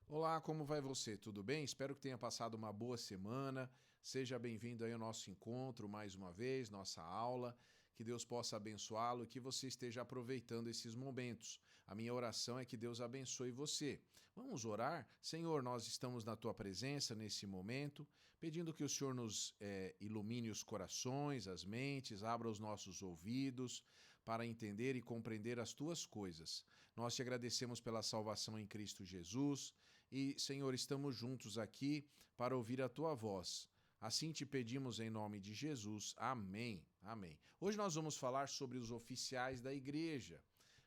Olá, como vai você? Tudo bem? Espero que tenha passado uma boa semana. Seja bem-vindo aí ao nosso encontro mais uma vez, nossa aula. Que Deus possa abençoá-lo e que você esteja aproveitando esses momentos. A minha oração é que Deus abençoe você. Vamos orar? Senhor, nós estamos na tua presença nesse momento, pedindo que o Senhor nos ilumine os corações, as mentes, abra os nossos ouvidos para entender e compreender as tuas coisas. Nós te agradecemos pela salvação em Cristo Jesus. E, Senhor, estamos juntos aqui para ouvir a tua voz. Assim te pedimos em nome de Jesus. Amém. Amém. Hoje nós vamos falar sobre os oficiais da igreja.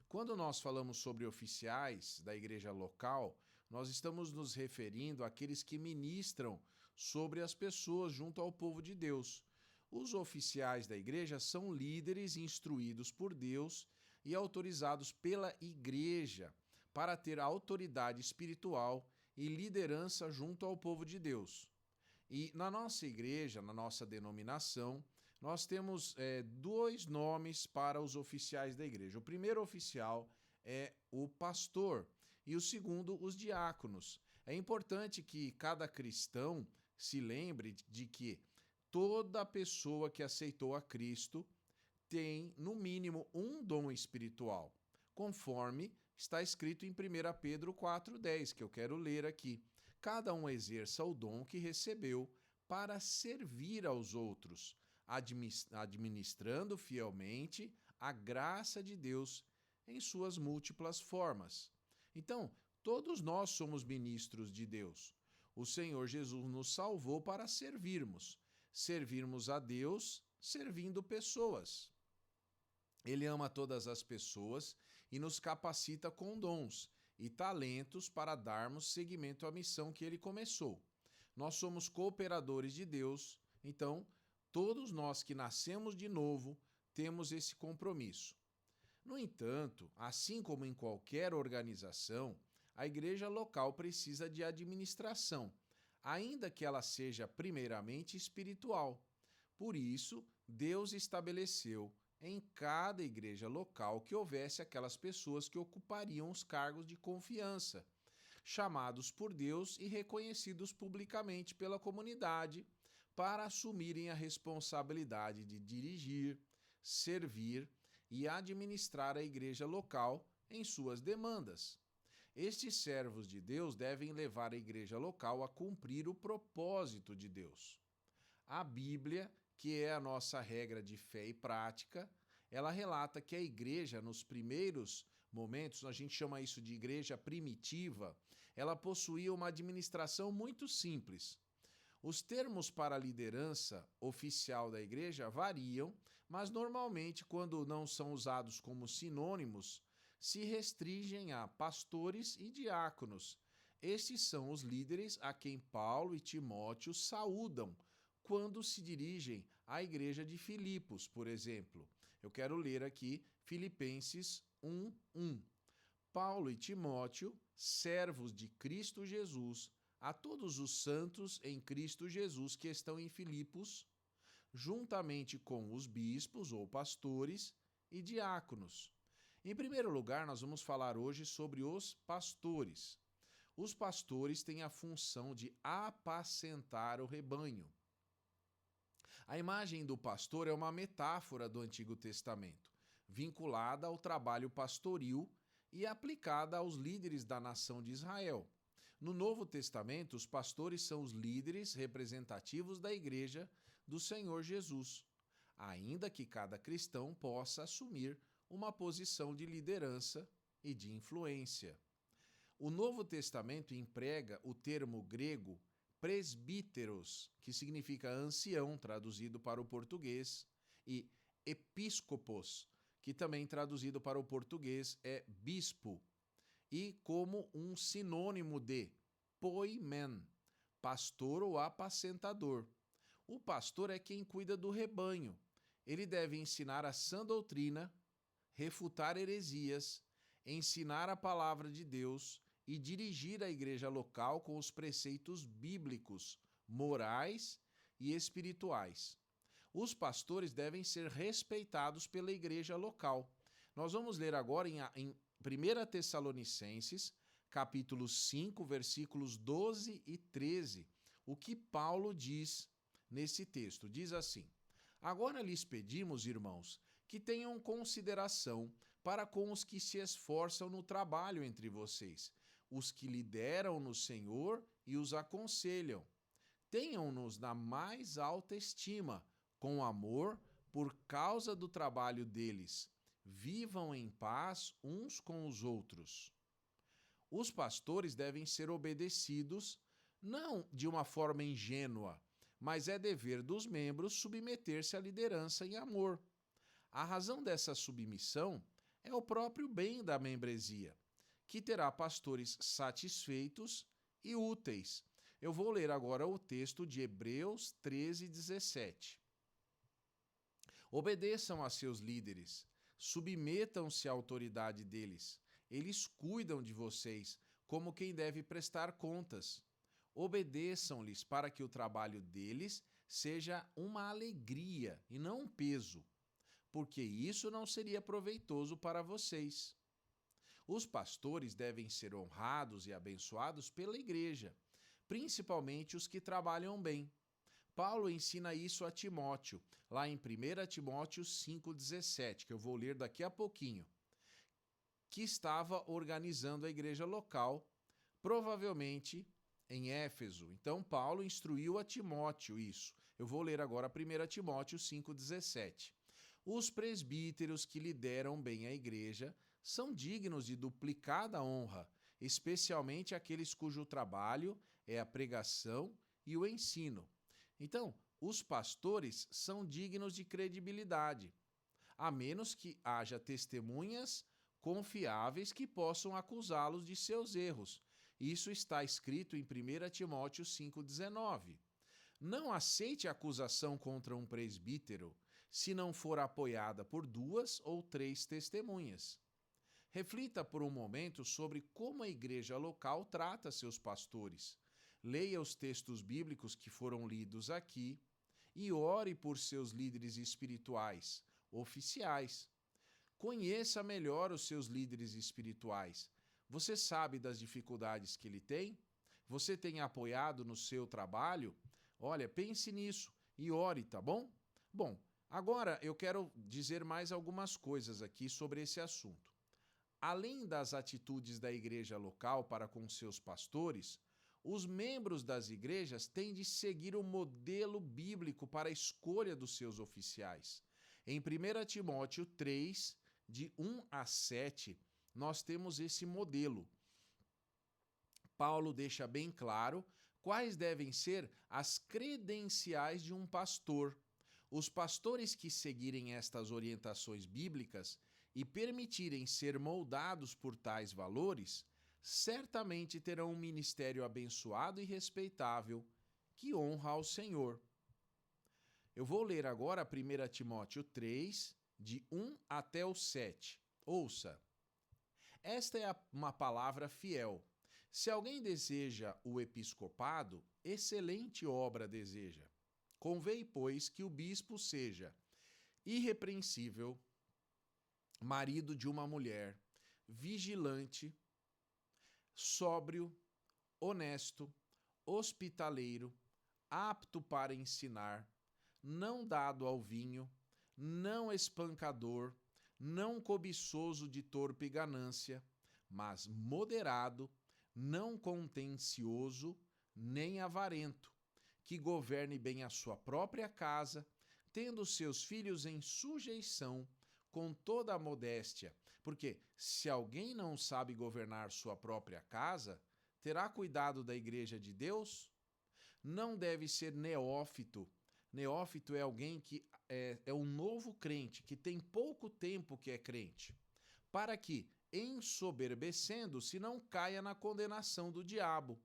Quando nós falamos sobre oficiais da igreja local, nós estamos nos referindo àqueles que ministram sobre as pessoas junto ao povo de Deus. Os oficiais da igreja são líderes instruídos por Deus e autorizados pela igreja para ter autoridade espiritual e liderança junto ao povo de Deus. E na nossa igreja, na nossa denominação, nós temos dois nomes para os oficiais da igreja. O primeiro oficial é o pastor e o segundo, os diáconos. É importante que cada cristão se lembre de que toda pessoa que aceitou a Cristo tem, no mínimo, um dom espiritual, conforme está escrito em 1 Pedro 4,10, que eu quero ler aqui. Cada um exerça o dom que recebeu para servir aos outros, administrando fielmente a graça de Deus em suas múltiplas formas. Então, todos nós somos ministros de Deus. O Senhor Jesus nos salvou para servirmos a Deus servindo pessoas. Ele ama todas as pessoas e nos capacita com dons e talentos para darmos seguimento à missão que ele começou. Nós somos cooperadores de Deus, então todos nós que nascemos de novo temos esse compromisso. No entanto, assim como em qualquer organização, a igreja local precisa de administração, ainda que ela seja primeiramente espiritual. Por isso, Deus estabeleceu em cada igreja local que houvesse aquelas pessoas que ocupariam os cargos de confiança, chamados por Deus e reconhecidos publicamente pela comunidade, para assumirem a responsabilidade de dirigir, servir e administrar a igreja local em suas demandas. Estes servos de Deus devem levar a igreja local a cumprir o propósito de Deus. A Bíblia, que é a nossa regra de fé e prática, ela relata que a igreja, nos primeiros momentos, a gente chama isso de igreja primitiva, ela possuía uma administração muito simples. Os termos para a liderança oficial da igreja variam, mas normalmente, quando não são usados como sinônimos, se restringem a pastores e diáconos. Estes são os líderes a quem Paulo e Timóteo saúdam quando se dirigem à igreja de Filipos, por exemplo. Eu quero ler aqui Filipenses 1:1. Paulo e Timóteo, servos de Cristo Jesus, a todos os santos em Cristo Jesus que estão em Filipos, juntamente com os bispos ou pastores e diáconos. Em primeiro lugar, nós vamos falar hoje sobre os pastores. Os pastores têm a função de apacentar o rebanho. A imagem do pastor é uma metáfora do Antigo Testamento, vinculada ao trabalho pastoril e aplicada aos líderes da nação de Israel. No Novo Testamento, os pastores são os líderes representativos da Igreja do Senhor Jesus, ainda que cada cristão possa assumir uma posição de liderança e de influência. O Novo Testamento emprega o termo grego presbíteros, que significa ancião, traduzido para o português, e episcopos, que também traduzido para o português é bispo, e como um sinônimo de poimen, pastor ou apacentador. O pastor é quem cuida do rebanho. Ele deve ensinar a sã doutrina, refutar heresias, ensinar a palavra de Deus e dirigir a igreja local com os preceitos bíblicos, morais e espirituais. Os pastores devem ser respeitados pela igreja local. Nós vamos ler agora em 1 Tessalonicenses, capítulo 5, versículos 12 e 13, o que Paulo diz nesse texto. Diz assim: agora lhes pedimos, irmãos, que tenham consideração para com os que se esforçam no trabalho entre vocês, os que lideram no Senhor e os aconselham. Tenham-nos na mais alta estima, com amor, por causa do trabalho deles. Vivam em paz uns com os outros. Os pastores devem ser obedecidos, não de uma forma ingênua, mas é dever dos membros submeter-se à liderança em amor. A razão dessa submissão é o próprio bem da membresia, que terá pastores satisfeitos e úteis. Eu vou ler agora o texto de Hebreus 13, 17. Obedeçam a seus líderes, submetam-se à autoridade deles. Eles cuidam de vocês, como quem deve prestar contas. Obedeçam-lhes para que o trabalho deles seja uma alegria e não um peso, porque isso não seria proveitoso para vocês. Os pastores devem ser honrados e abençoados pela igreja, principalmente os que trabalham bem. Paulo ensina isso a Timóteo, lá em 1 Timóteo 5,17, que eu vou ler daqui a pouquinho, que estava organizando a igreja local, provavelmente em Éfeso. Então, Paulo instruiu a Timóteo isso. Eu vou ler agora 1 Timóteo 5,17. Os presbíteros que lideram bem a igreja são dignos de duplicada honra, especialmente aqueles cujo trabalho é a pregação e o ensino. Então, os pastores são dignos de credibilidade, a menos que haja testemunhas confiáveis que possam acusá-los de seus erros. Isso está escrito em 1 Timóteo 5,19. Não aceite acusação contra um presbítero se não for apoiada por 2 ou 3 testemunhas. Reflita por um momento sobre como a igreja local trata seus pastores. Leia os textos bíblicos que foram lidos aqui e ore por seus líderes espirituais, oficiais. Conheça melhor os seus líderes espirituais. Você sabe das dificuldades que ele tem? Você tem apoiado no seu trabalho? Olha, pense nisso e ore, tá bom? Bom, agora eu quero dizer mais algumas coisas aqui sobre esse assunto. Além das atitudes da igreja local para com seus pastores, os membros das igrejas têm de seguir o modelo bíblico para a escolha dos seus oficiais. Em 1 Timóteo 3, de 1 a 7, nós temos esse modelo. Paulo deixa bem claro quais devem ser as credenciais de um pastor. Os pastores que seguirem estas orientações bíblicas e permitirem ser moldados por tais valores, certamente terão um ministério abençoado e respeitável, que honra ao Senhor. Eu vou ler agora 1 Timóteo 3, de 1 até o 7. Ouça. Esta é uma palavra fiel. Se alguém deseja o episcopado, excelente obra deseja. Convém, pois, que o bispo seja irrepreensível, marido de uma mulher, vigilante, sóbrio, honesto, hospitaleiro, apto para ensinar, não dado ao vinho, não espancador, não cobiçoso de torpe ganância, mas moderado, não contencioso, nem avarento, que governe bem a sua própria casa, tendo seus filhos em sujeição, com toda a modéstia, porque se alguém não sabe governar sua própria casa, terá cuidado da igreja de Deus? Não deve ser neófito. Neófito é alguém que é um novo crente, que tem pouco tempo que é crente, para que, ensoberbecendo-se, não caia na condenação do diabo.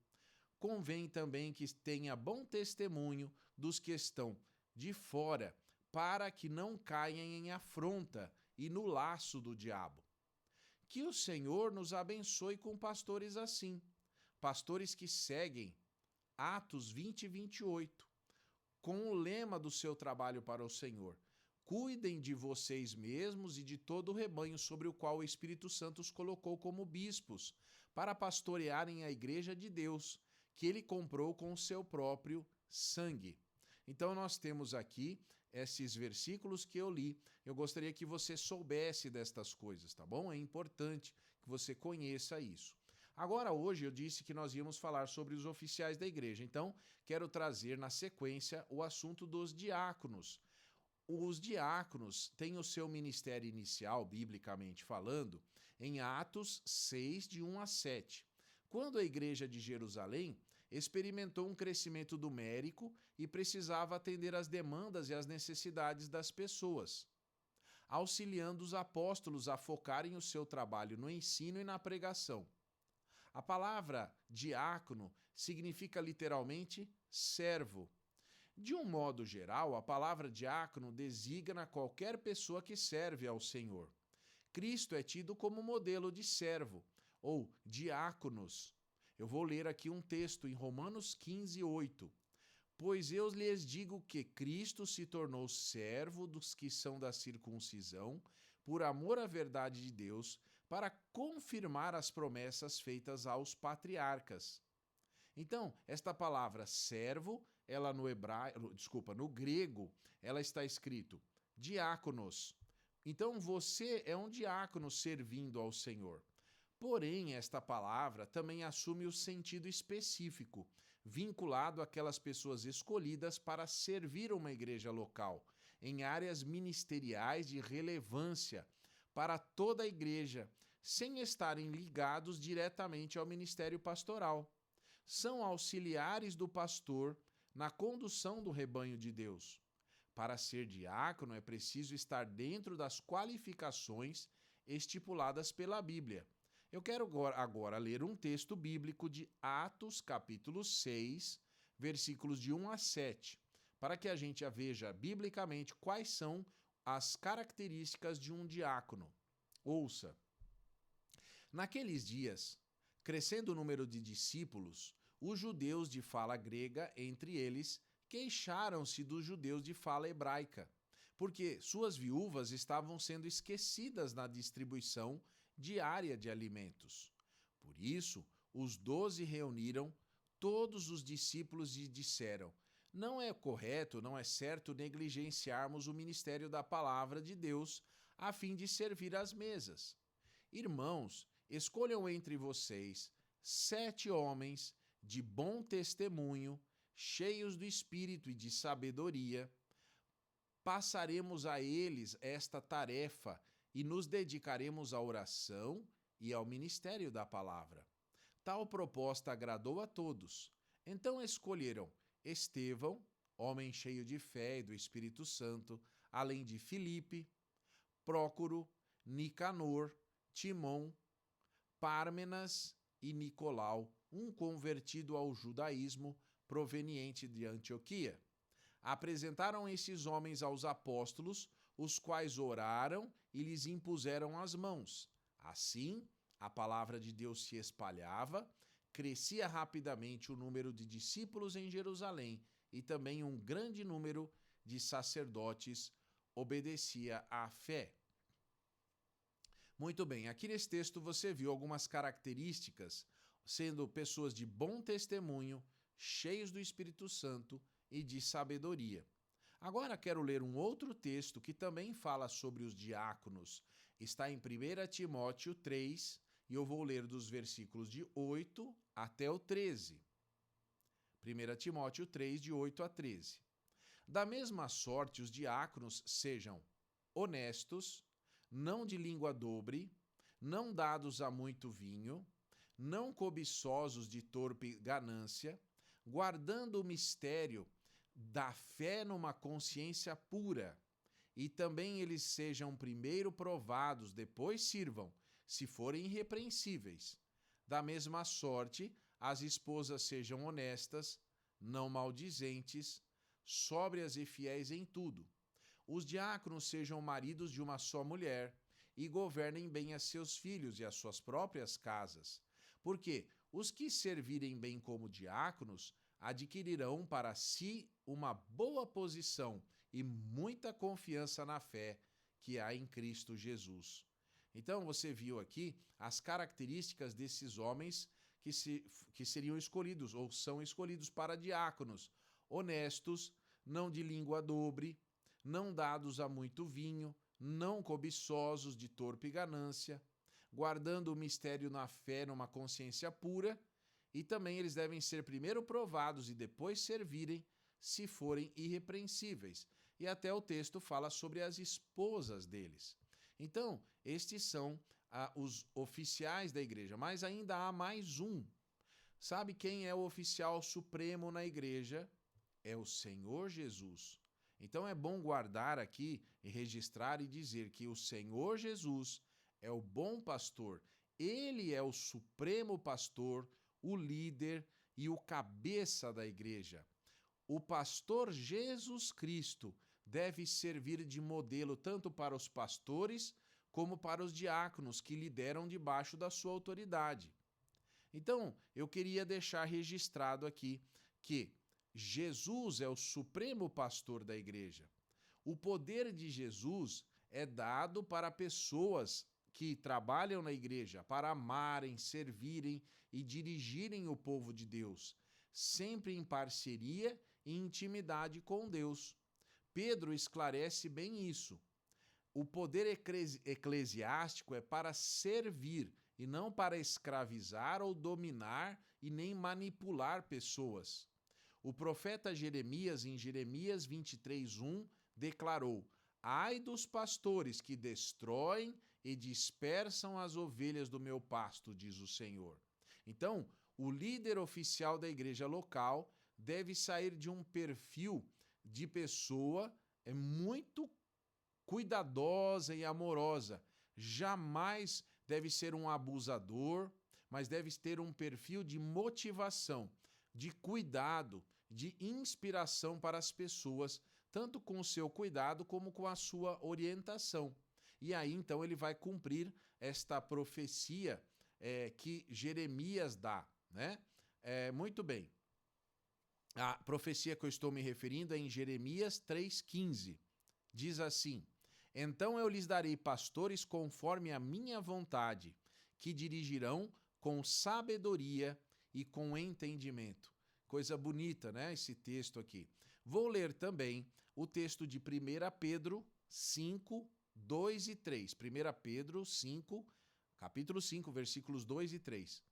Convém também que tenha bom testemunho dos que estão de fora, para que não caiam em afronta e no laço do diabo. Que o Senhor nos abençoe com pastores assim, pastores que seguem Atos 20 e 28, com o lema do seu trabalho para o Senhor. Cuidem de vocês mesmos e de todo o rebanho sobre o qual o Espírito Santo os colocou como bispos, para pastorearem a igreja de Deus, que ele comprou com o seu próprio sangue. Então nós temos aqui esses versículos que eu li. Eu gostaria que você soubesse destas coisas, tá bom? É importante que você conheça isso. Agora, hoje eu disse que nós íamos falar sobre os oficiais da igreja, então quero trazer na sequência o assunto dos diáconos. Os diáconos têm o seu ministério inicial, biblicamente falando, em Atos 6, de 1 a 7. Quando a igreja de Jerusalém experimentou um crescimento numérico e precisava atender às demandas e às necessidades das pessoas, auxiliando os apóstolos a focarem o seu trabalho no ensino e na pregação. A palavra diácono significa literalmente servo. De um modo geral, a palavra diácono designa qualquer pessoa que serve ao Senhor. Cristo é tido como modelo de servo, ou diáconos. Eu vou ler aqui um texto em Romanos 15, 8. Pois eu lhes digo que Cristo se tornou servo dos que são da circuncisão, por amor à verdade de Deus, para confirmar as promessas feitas aos patriarcas. Então, esta palavra servo, ela no grego, ela está escrito diáconos. Então, você é um diácono servindo ao Senhor. Porém, esta palavra também assume o sentido específico, vinculado àquelas pessoas escolhidas para servir uma igreja local, em áreas ministeriais de relevância para toda a igreja, sem estarem ligados diretamente ao ministério pastoral. São auxiliares do pastor na condução do rebanho de Deus. Para ser diácono é preciso estar dentro das qualificações estipuladas pela Bíblia. Eu quero agora ler um texto bíblico de Atos, capítulo 6, versículos de 1 a 7, para que a gente veja biblicamente quais são as características de um diácono. Ouça. Naqueles dias, crescendo o número de discípulos, os judeus de fala grega, entre eles, queixaram-se dos judeus de fala hebraica, porque suas viúvas estavam sendo esquecidas na distribuição diária de alimentos. Por isso, os 12 reuniram todos os discípulos e disseram: não é correto, não é certo negligenciarmos o ministério da palavra de Deus a fim de servir às mesas. Irmãos, escolham entre vocês 7 homens de bom testemunho, cheios do espírito e de sabedoria. Passaremos a eles esta tarefa e nos dedicaremos à oração e ao ministério da palavra. Tal proposta agradou a todos. Então escolheram Estevão, homem cheio de fé e do Espírito Santo, além de Filipe, Prócoro, Nicanor, Timon, Pármenas e Nicolau, um convertido ao judaísmo proveniente de Antioquia. Apresentaram esses homens aos apóstolos, os quais oraram e lhes impuseram as mãos. Assim, a palavra de Deus se espalhava, crescia rapidamente o número de discípulos em Jerusalém e também um grande número de sacerdotes obedecia à fé. Muito bem, aqui nesse texto você viu algumas características, sendo pessoas de bom testemunho, cheios do Espírito Santo e de sabedoria. Agora quero ler um outro texto que também fala sobre os diáconos. Está em 1 Timóteo 3, e eu vou ler dos versículos de 8 até o 13. 1 Timóteo 3, de 8 a 13. Da mesma sorte, os diáconos sejam honestos, não de língua dobre, não dados a muito vinho, não cobiçosos de torpe ganância, guardando o mistério da fé numa consciência pura, e também eles sejam primeiro provados, depois sirvam, se forem irrepreensíveis. Da mesma sorte, as esposas sejam honestas, não maldizentes, sóbrias e fiéis em tudo. Os diáconos sejam maridos de uma só mulher e governem bem a seus filhos e as suas próprias casas, porque os que servirem bem como diáconos adquirirão para si uma boa posição e muita confiança na fé que há em Cristo Jesus. Então você viu aqui as características desses homens que seriam escolhidos ou são escolhidos para diáconos: honestos, não de língua dobre, não dados a muito vinho, não cobiçosos de torpe ganância, guardando o mistério na fé numa consciência pura, e também eles devem ser primeiro provados e depois servirem, se forem irrepreensíveis. E até o texto fala sobre as esposas deles. Então, estes são os oficiais da igreja, mas ainda há mais um. Sabe quem é o oficial supremo na igreja? É o Senhor Jesus. Então é bom guardar aqui e registrar e dizer que o Senhor Jesus é o bom pastor. Ele é o supremo pastor, o líder e o cabeça da igreja. O pastor Jesus Cristo deve servir de modelo tanto para os pastores como para os diáconos que lideram debaixo da sua autoridade. Então, eu queria deixar registrado aqui que Jesus é o supremo pastor da igreja. O poder de Jesus é dado para pessoas que trabalham na igreja para amarem, servirem e dirigirem o povo de Deus, sempre em parceria e intimidade com Deus. Pedro esclarece bem isso. O poder eclesiástico é para servir e não para escravizar ou dominar e nem manipular pessoas. O profeta Jeremias, em Jeremias 23:1, declarou: ai dos pastores que destroem e dispersam as ovelhas do meu pasto, diz o Senhor. Então, o líder oficial da igreja local deve sair de um perfil de pessoa muito cuidadosa e amorosa. Jamais deve ser um abusador, mas deve ter um perfil de motivação, de cuidado, de inspiração para as pessoas, tanto com o seu cuidado como com a sua orientação. E aí, então, ele vai cumprir esta profecia que Jeremias dá, né? Muito bem. A profecia que eu estou me referindo é em Jeremias 3,15. Diz assim: então eu lhes darei pastores conforme a minha vontade, que dirigirão com sabedoria e com entendimento. Coisa bonita, né? Esse texto aqui. Vou ler também o texto de 1 Pedro 5, 2 e 3. 1 Pedro 5, capítulo 5, versículos 2 e 3.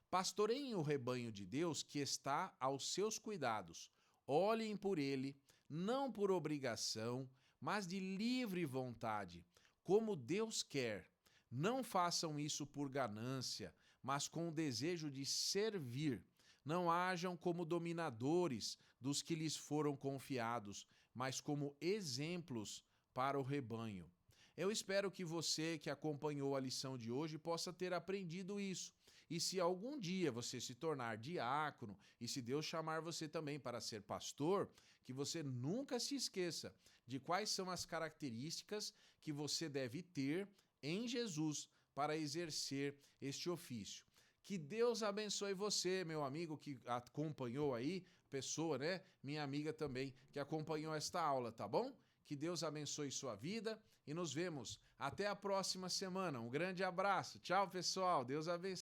Pastoreiem o rebanho de Deus que está aos seus cuidados. Olhem por ele, não por obrigação, mas de livre vontade, como Deus quer. Não façam isso por ganância, mas com o desejo de servir. Não hajam como dominadores dos que lhes foram confiados, mas como exemplos para o rebanho. Eu espero que você que acompanhou a lição de hoje possa ter aprendido isso. E se algum dia você se tornar diácono, e se Deus chamar você também para ser pastor, que você nunca se esqueça de quais são as características que você deve ter em Jesus para exercer este ofício. Que Deus abençoe você, meu amigo que acompanhou aí, pessoa, né? Minha amiga também que acompanhou esta aula, tá bom? Que Deus abençoe sua vida e nos vemos até a próxima semana. Um grande abraço. Tchau, pessoal. Deus abençoe.